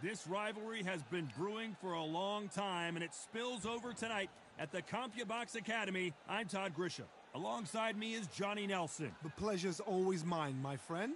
This rivalry has been brewing for a long time, and it spills over tonight at the CompuBox Academy. I'm Todd Grisham. Alongside me is Johnny Nelson. The pleasure's always mine, my friend.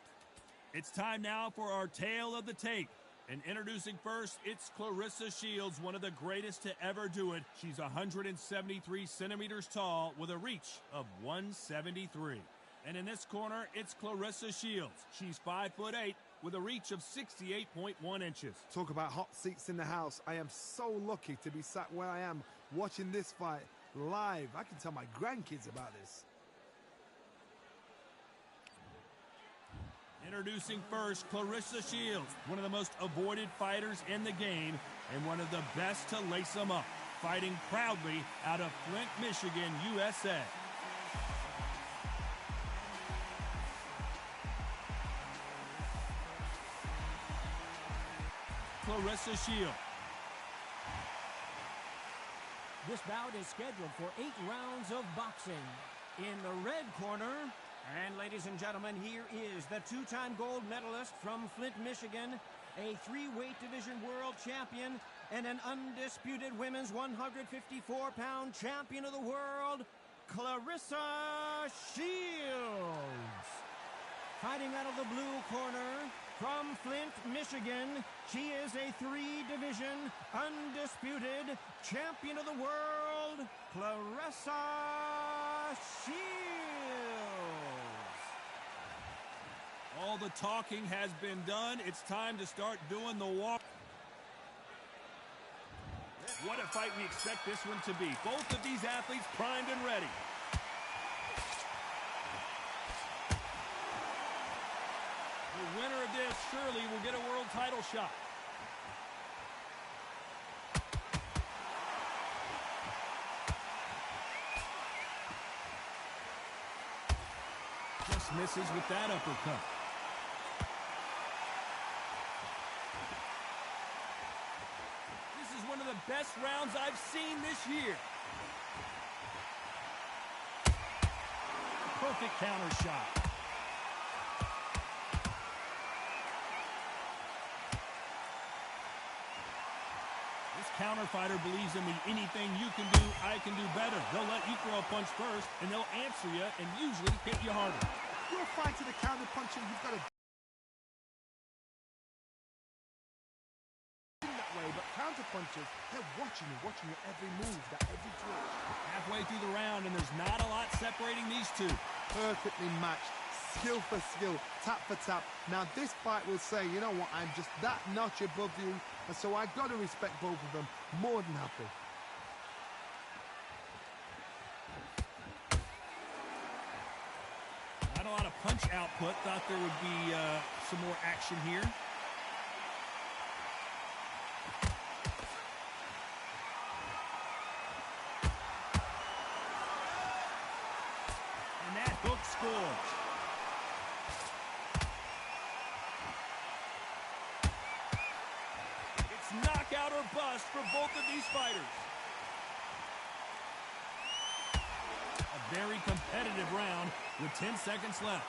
It's time now for our tale of the tape. And introducing first, it's Claressa Shields, one of the greatest to ever do it. She's 173 centimeters tall with a reach of 173. And in this corner, it's Claressa Shields. She's 5'8", with a reach of 68.1 inches. Talk about hot seats in the house. I am so lucky to be sat where I am watching this fight live. I can tell my grandkids about this. Introducing first, Claressa Shields, one of the most avoided fighters in the game and one of the best to lace them up, fighting proudly out of Flint, Michigan, USA. Claressa Shields. This bout is scheduled for 8 rounds of boxing. In the red corner, and ladies and gentlemen, here is the 2-time gold medalist from Flint, Michigan, a 3-weight division world champion, and an undisputed women's 154-pound champion of the world, Claressa Shields. Fighting out of the blue corner, from Flint, Michigan, she is a 3-division, undisputed champion of the world, Claressa Shields. All the talking has been done. It's time to start doing the walk. What a fight we expect this one to be. Both of these athletes primed and ready. The winner of this surely will get a world title shot. Just misses with that uppercut. This is one of the best rounds I've seen this year. Perfect counter shot. Counter fighter believes in the anything you can do, I can do better. They'll let you throw a punch first, and they'll answer you and usually hit you harder. You're fighting a counter puncher, you've got to that way, but counter punchers, they're watching your every move, that every twitch. Halfway through the round, and there's not a lot separating these two. Perfectly matched. Skill for skill, tap for tap. Now this fight will say, you know what, I'm just that notch above you, and so I got to respect both of them. More than happy. Not a lot of punch output. Thought there would be some more action here. And that hook scores. Knockout or bust for both of these fighters. A very competitive round with 10 seconds left.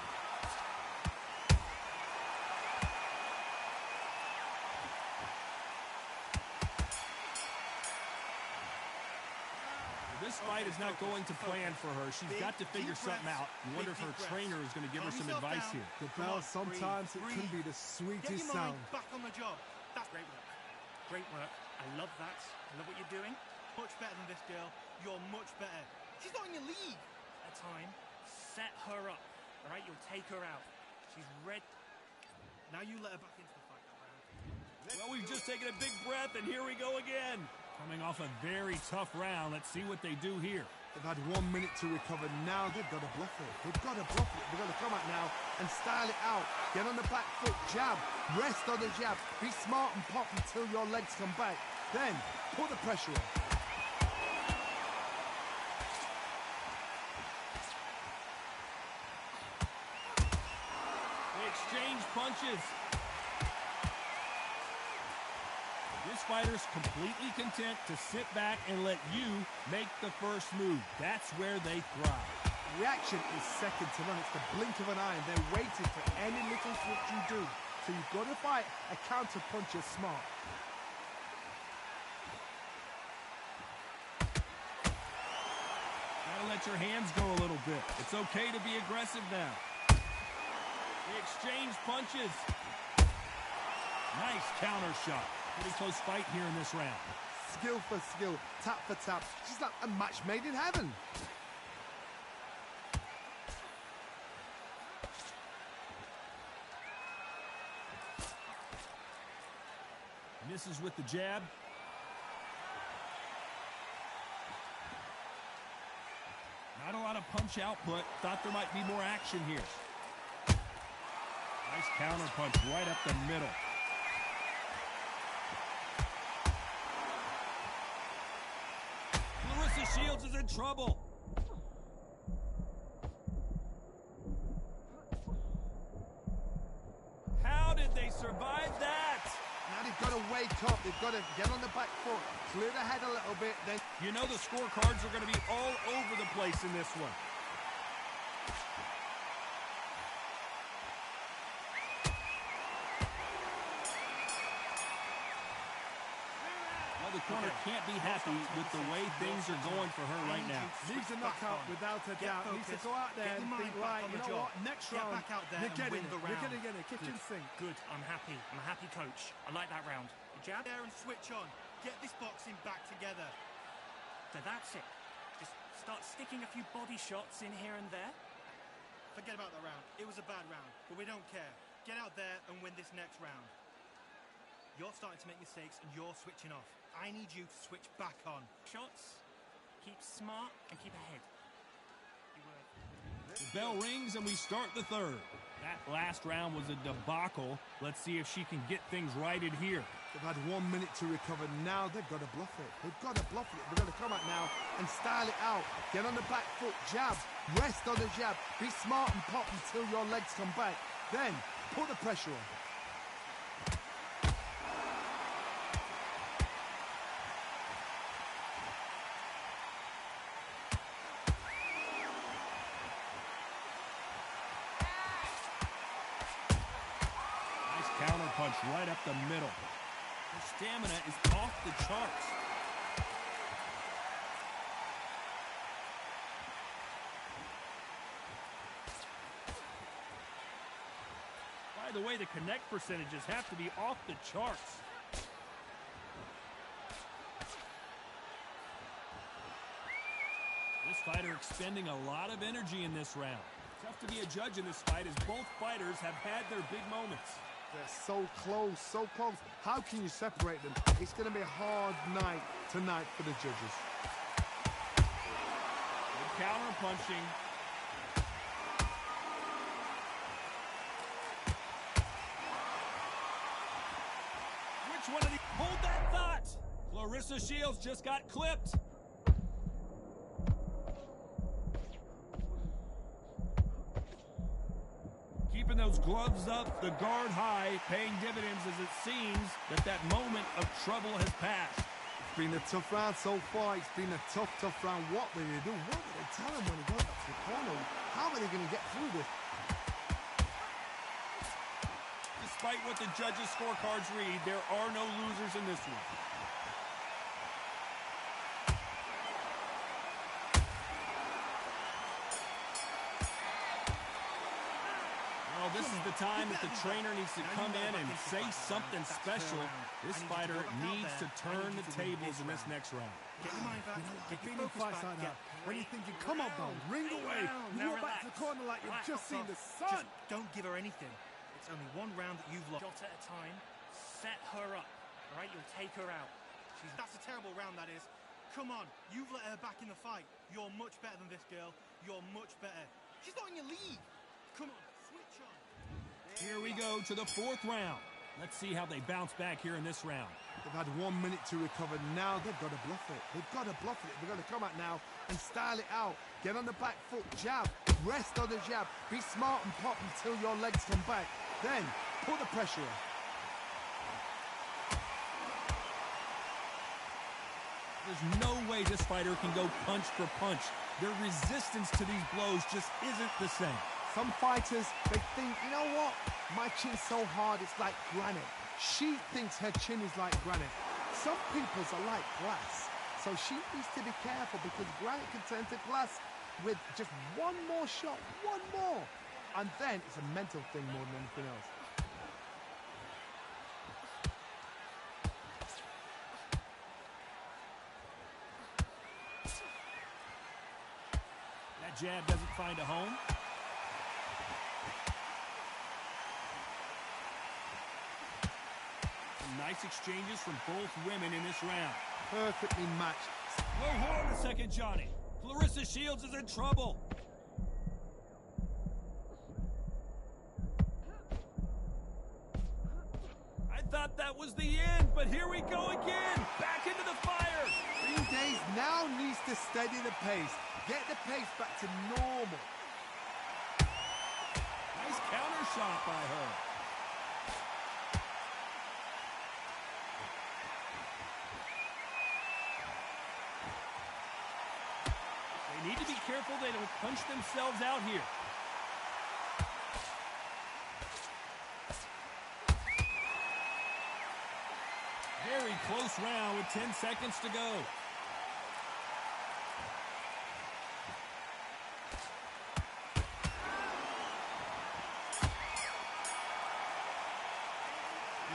This fight is not going to plan for her. She's got to figure something out. You wonder if her trainer is going to give her some advice here. The bell, sometimes it can be the sweetest sound. Back on the job. That's great work. Great work. I love that. I love what you're doing. Much better than this girl. You're much better. She's not in your league. At time, set her up. All right, you'll take her out. She's red. Now you let her back into the fight. Well, we've just taken a big breath, and here we go again. Coming off a very tough round. Let's see what they do here. They've had 1 minute to recover. Now they've got to bluff it. They've got to bluff it. They've got to come out now and style it out. Get on the back foot, jab, rest on the jab. Be smart and pop until your legs come back. Then put the pressure on. They exchange punches. This fighter's completely content to sit back and let you make the first move. That's where they thrive. Reaction is second to none. It's the blink of an eye, and they're waiting for any little switch you do So you've got to fight a counter puncher smart. Gotta let your hands go a little bit. It's okay to be aggressive now. They exchange punches. Nice counter shot. Pretty close fight here in this round. Skill for skill, tap for tap. She's like a match made in heaven. Misses with the jab. Not a lot of punch output. Thought there might be more action here. Nice counter punch right up the middle. Clarissa Shields is in trouble. How did they survive that? Now they've got to wake up. They've got to get on the back foot, clear the head a little bit. Then You know the scorecards are going to be all over the place in this one. Well, the corner can't be happy with the way things are going for her right now. needs a knockout without a doubt. Needs to go out there and think, right, you know what, next round, back out there you're and getting win the it. You're round. going to get a kitchen sink. Good. I'm happy. I'm a happy coach. I like that round. The jab there and switch on. Get this boxing back together. So that's it. Just start sticking a few body shots in here and there. Forget about the round. It was a bad round, but we don't care. Get out there and win this next round. You're starting to make mistakes and you're switching off. I need you to switch back on. Shots, keep smart and keep ahead. The bell rings and we start the third. That last round was a debacle. Let's see if she can get things righted here. They've had 1 minute to recover. Now they've got to bluff it. They've got to bluff it. They've got to come out now and style it out. Get on the back foot, jab, rest on the jab. Be smart and pop until your legs come back. Then put the pressure on. Counter punch right up the middle. Her stamina is off the charts. By the way, the connect percentages have to be off the charts. This fighter expending a lot of energy in this round. Tough to be a judge in this fight as both fighters have had their big moments. They're so close, so close. How can you separate them? It's going to be a hard night tonight for the judges. Good counter punching. Which one of these? Hold that thought! Clarissa Shields just got clipped. Keeping those gloves up, the guard high, paying dividends as it seems that moment of trouble has passed. It's been a tough round so far. It's been a tough round. What will they do? What will they tell him when he goes back to the corner? How are they going to get through this? Despite what the judges' scorecards read, there are no losers in this one. This is the time that the trainer needs to come in and say something special. This fighter needs to turn the tables in this next round. Get your mind back. Get your Feeling focus fights back. like that. When you're thinking, come on, bro, ring away. You go back to the corner like you've just seen the sun. Just don't give her anything. It's only one round that you've lost. Shot at a time. Set her up. All right, you'll take her out. That's a terrible round, that is. Come on, you've let her back in the fight. You're much better than this girl. You're much better. She's not in your league. Come on, switch on. Here we go to the fourth round. Let's see how they bounce back here in this round. They've had 1 minute to recover. Now they've got to bluff it. They've got to bluff it. They've got to come out now and style it out. Get on the back foot, jab, rest on the jab. Be smart and pop until your legs come back. Then put the pressure on. There's no way this fighter can go punch for punch. Their resistance to these blows just isn't the same. Some fighters, they think, you know what? My chin's so hard, it's like granite. She thinks her chin is like granite. Some people's are like glass. So she needs to be careful because granite can turn to glass with just one more shot, one more. And then it's a mental thing more than anything else. That jab doesn't find a home. Some nice exchanges from both women in this round. Perfectly matched. Low hold on a second, Johnny. Clarissa Shields is in trouble. I thought that was the end, but here we go again. Back into the fire. Green Days now needs to steady the pace. Get the pace back to normal. Nice counter shot by her. They need to be careful they don't punch themselves out here. Very close round with 10 seconds to go.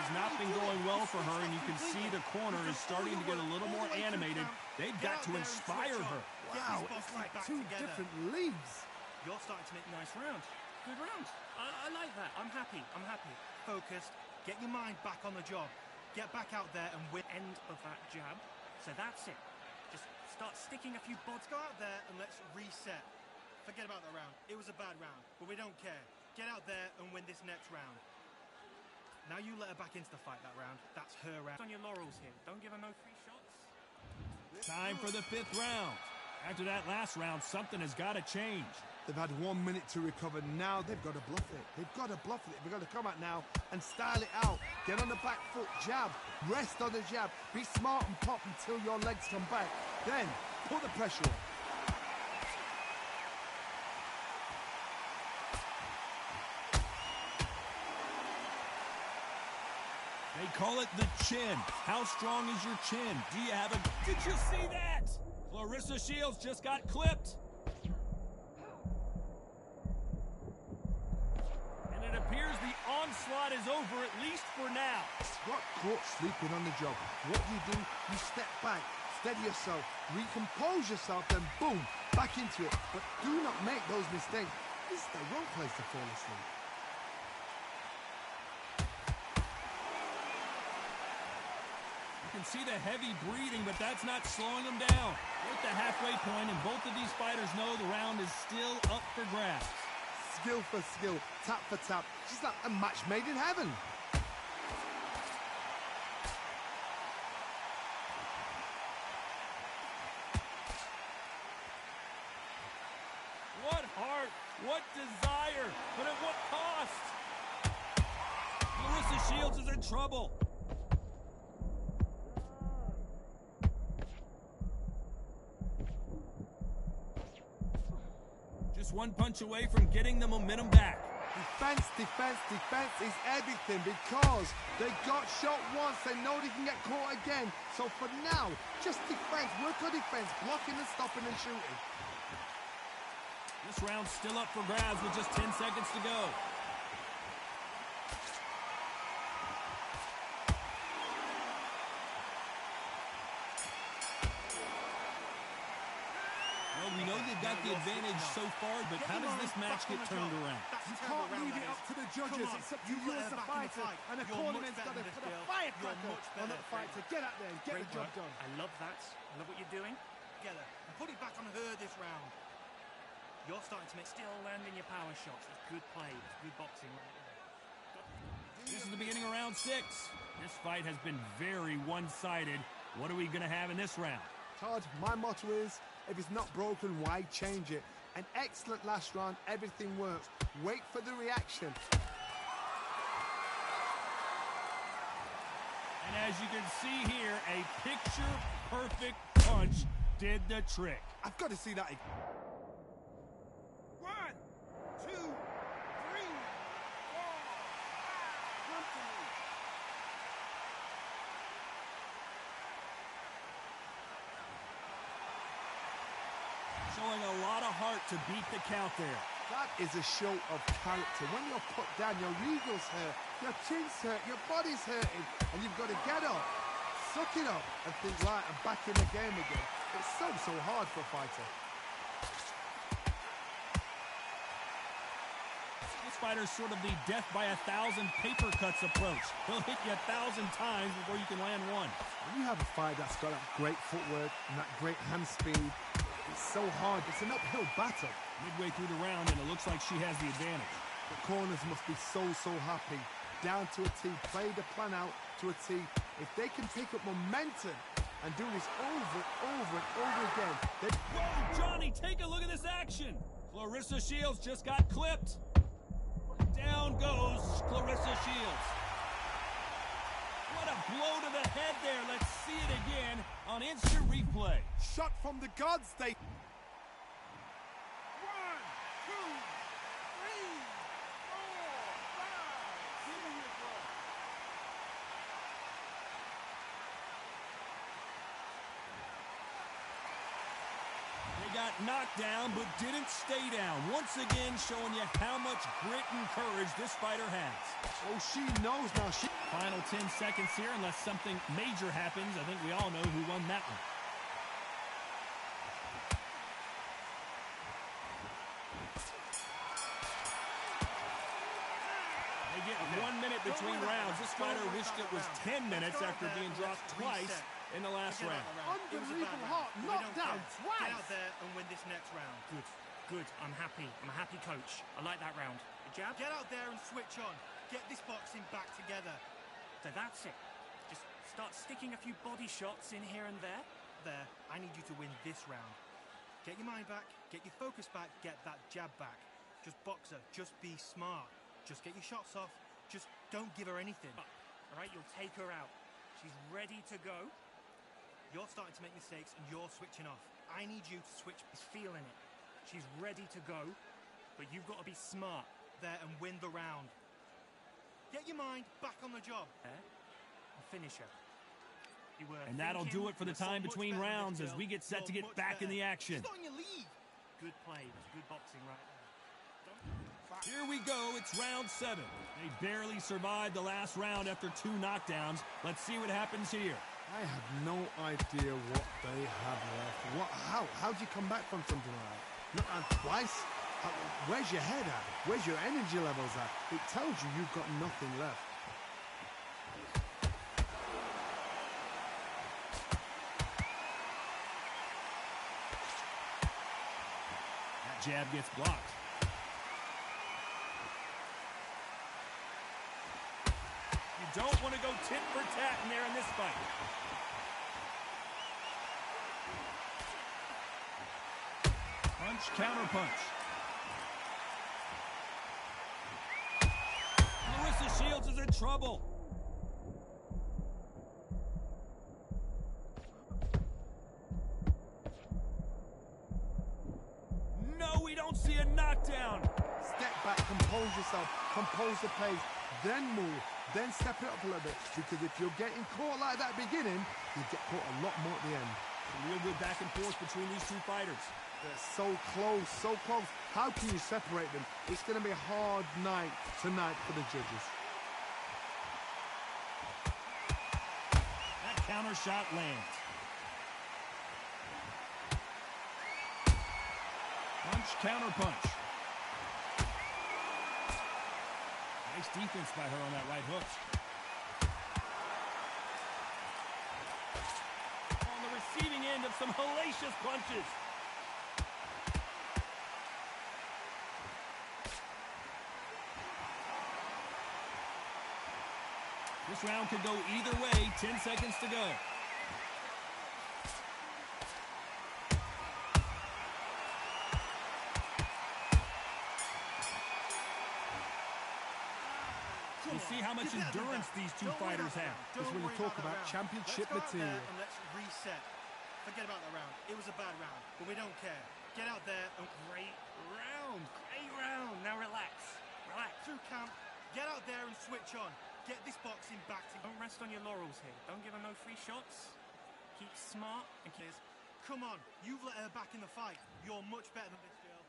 It's not been going well for her, and you can see the corner is starting to get a little more animated. They've got to inspire her. Wow, it's like two different leagues. You're starting to make nice rounds. Good round. I like that. I'm happy. I'm happy. Focused. Get your mind back on the job. Get back out there and win end of that jab. So that's it. Just start sticking a few bods. Go out there and let's reset. Forget about that round. It was a bad round, but we don't care. Get out there and win this next round. Now you let her back into the fight that round. That's her round. On your laurels here. Don't give her no free shots. Time for the 5th round. After that last round, something has got to change. They've had 1 minute to recover. Now they've got to bluff it. They've got to bluff it. They've got to come out now and style it out. Get on the back foot, jab, rest on the jab. Be smart and pop until your legs come back. Then put the pressure on. They call it the chin. How strong is your chin? Do you have a... Did you see that? Clarissa Shields just got clipped. And it appears the onslaught is over, at least for now. Got caught sleeping on the job. What do? You step back, steady yourself, recompose yourself, then boom, back into it. But do not make those mistakes. This is the wrong place to fall asleep. You can see the heavy breathing, but that's not slowing them down. We're at the halfway point, and both of these fighters know the round is still up for grabs. Skill for skill, tap for tap. She's like a match made in heaven. What heart, what desire, but at what cost? Clarissa Shields is in trouble. Just one punch away from getting the momentum back. Defense, defense, defense is everything because they got shot once. They know they can get caught again. So for now, just defense, work on defense, blocking and stopping and shooting. This round's still up for grabs with just 10 seconds to go. Well, we know they've got the advantage so far, but how does this match get turned around? You can't leave it up to the judges. It's up to you as a fighter. And the cornerman's got to put a firecracker on that fight to get out there and get the job done. I love that. I love what you're doing. Together. And put it back on her this round. You're starting to make still landing your power shots. It's good play. It's good boxing right there. This is the beginning of round 6. This fight has been very one-sided. What are we going to have in this round? Todd, my motto is, if it's not broken, why change it? An excellent last round, everything works. Wait for the reaction. And as you can see here, a picture-perfect punch did the trick. I've got to see that again. 1, 2, to beat the count there. That is a show of character. When you're put down, your ego's hurt, your chin's hurt, your body's hurting, and you've got to get up, suck it up, and think, right, I'm back in the game again. It's so hard for a fighter. This fighter's sort of the death by 1,000 paper cuts approach. He'll hit you 1,000 times before you can land one. When you have a fight that's got that great footwork and that great hand speed, it's so hard. It's an uphill battle. Midway through the round, and it looks like she has the advantage. The corners must be so happy. Down to a T. Play the plan out to a T. If they can pick up momentum and do this over and over again, then... Whoa, Johnny, take a look at this action. Claressa Shields just got clipped. Down goes Claressa Shields. What a blow to the head there. Let's see it again on instant replay. Shot from the gods, they... Got knocked down, but didn't stay down. Once again, showing you how much grit and courage this fighter has. Oh, she knows now. Final 10 seconds here, unless something major happens. I think we all know who won that one. They get 1 minute between rounds. This fighter wished it was 10 minutes after being dropped twice in the last round. Unbelievable heart, knocked down twice. Get out there and win this next round. Good. I'm happy. I'm a happy coach. I like that round. The jab. Get out there and switch on. Get this boxing back together. So that's it. Just start sticking a few body shots in here and there. There. I need you to win this round. Get your mind back. Get your focus back. Get that jab back. Just box her. Just be smart. Just get your shots off. Just don't give her anything. All right? You'll take her out. She's ready to go. You're starting to make mistakes and you're switching off. I need you to switch. She's feeling it. She's ready to go, but you've got to be smart there and win the round. Get your mind back on the job. And finish her. And that'll do it for the time between rounds as we get set to get back in the action. She's not in your league. Good play. It was good boxing right there. Here we go. It's round 7. They barely survived the last round after 2 knockdowns. Let's see what happens here. I have no idea what they have left. How do you come back from something like that? Not twice? Where's your head at? Where's your energy levels at? It tells you you've got nothing left. That jab gets blocked. You don't want to go tit for tat in there in this fight. Punch, counter punch. Claressa Shields is in trouble. No, we don't see a knockdown. Step back, compose yourself, compose the pace, then move, then step it up a little bit. Because if you're getting caught like that beginning, you get caught a lot more at the end. A real good back and forth between these two fighters. They're so close, so close. How can you separate them? It's going to be a hard night tonight for the judges. That counter shot lands. Punch, counter punch. Nice defense by her on that right hook. On the receiving end of some hellacious punches. This round could go either way. 10 seconds to go. You see how much endurance these two fighters have. This is when you talk about championship material. And let's reset. Forget about the round. It was a bad round, but we don't care. Get out there and great round. Great round. Now relax. Relax. Through camp. Get out there and switch on. Get this boxing back to... Don't rest on your laurels here. Don't give her no free shots. Keep smart and clear. Come on. You've let her back in the fight. You're much better than this girl.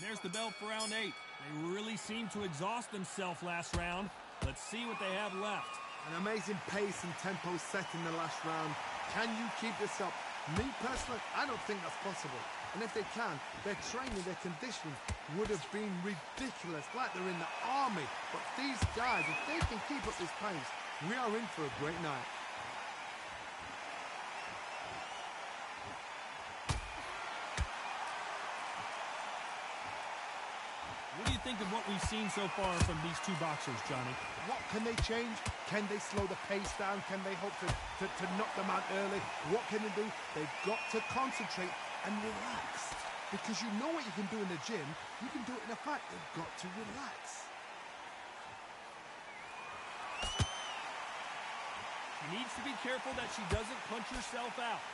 there's the bell for round 8. They really seemed to exhaust themselves last round. Let's see what they have left. An amazing pace and tempo set in the last round. Can you keep this up? Me personally, I don't think that's possible. And if they can, their training, their conditioning would have been ridiculous, like they're in the army. But these guys, if they can keep up this pace, we are in for a great night. What do you think of what we've seen so far from these two boxers, Johnny? What can they change? Can they slow the pace down? Can they hope to knock them out early? What can they do? They've got to concentrate and relax. Because you know what you can do in the gym, you can do it in a fight. They've got to relax. She needs to be careful that she doesn't punch herself out.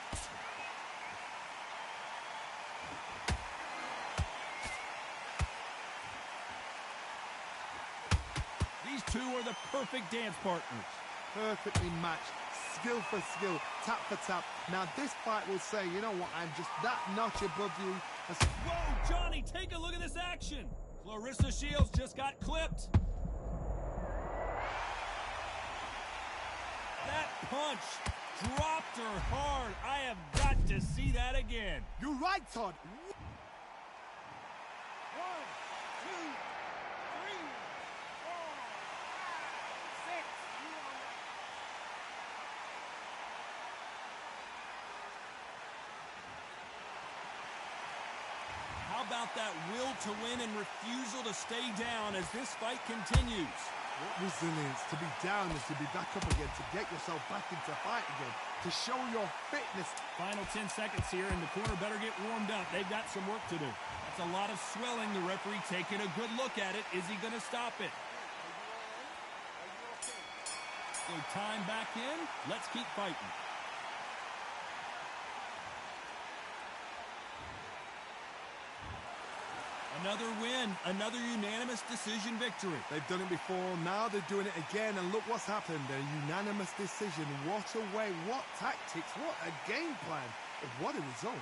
These two are the perfect dance partners. Perfectly matched, skill for skill, tap for tap. Now this fight will say, you know what, I'm just that notch above you. Whoa, Johnny, take a look at this action. Claressa Shields just got clipped. That punch dropped her hard. I have got to see that again. You're right, Todd. 1, 2, 3, 4, 5, 6. How about that will to win and refusal to stay down as this fight continues? What resilience. To be down is to be back up again, to get yourself back into fight again, to show your fitness. Final 10 seconds here, and the corner better get warmed up. They've got some work to do. That's a lot of swelling. The referee taking a good look at it. Is he going to stop it? So time back in. Let's keep fighting. Another win, another unanimous decision victory. They've done it before, now they're doing it again, and look what's happened. A unanimous decision. What a way, what tactics, what a game plan. What a result.